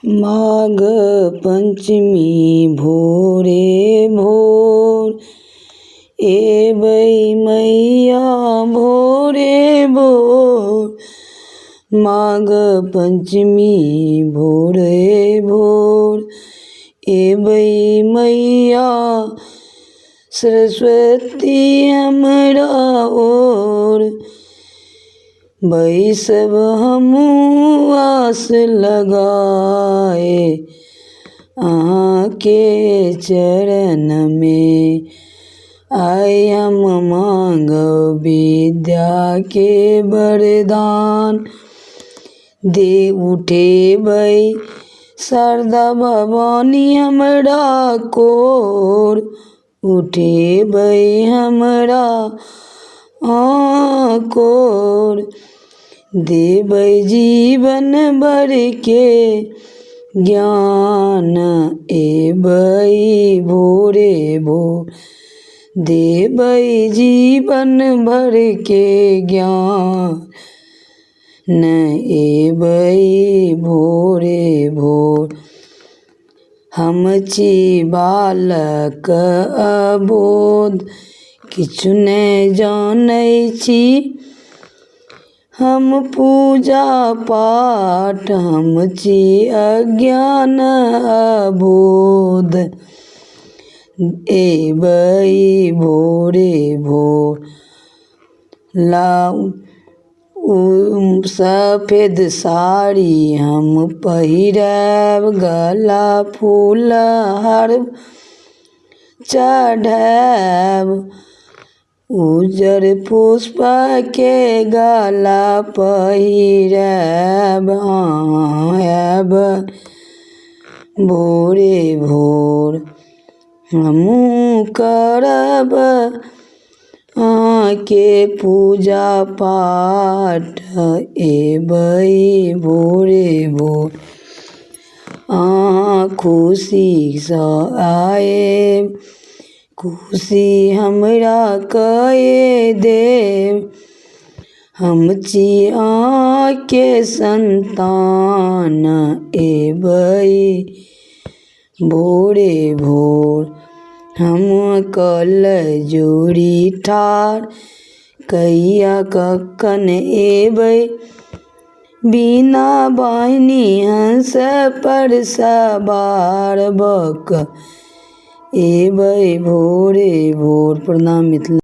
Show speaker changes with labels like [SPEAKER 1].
[SPEAKER 1] माघ पंचमी भोरे भोर एबै मैया भोरे भोर। माघ पंचमी भोरे भोर एबै मैया सरस्वती हमरा ओर। बैसब हमहूँ आस लगाए अहाँके चरण में। आइ हम मांगब विद्या के वरदान। दे उठेबै शारदा भवानी हमरा कोर। उठेबै हमरा कोर। देबै जीवन भर के ज्ञान एबै भोरे भोर। देबै जीवन भर के ज्ञान एबै भोरे भोर। हम छी बालक अबोध किछु नहि जानै छी। हम पूजा पाठ हम छी अज्ञान अबोध। एबै भोरे भोर। लाउ सफेद साड़ी हम पहिरब गला फूलहार चढ़ाएब। उज्जर पुष्प के गला पहिरब आएब भोरे भोर। हमहूँ करब अहाँके पूजा पाठ एबै भोरे भोर। अहाँ खुशीसँ आएब खुशी हमरा कए देब। हम छी अहाँके संतान एबै भोरे भोर। हम कल जोड़ी ठाढ़ कहिया कखन एबै। बिना बाहिनी हंस पर सवार भऽ कऽ एबै भोरे भोर। प्रणाम मिथिला।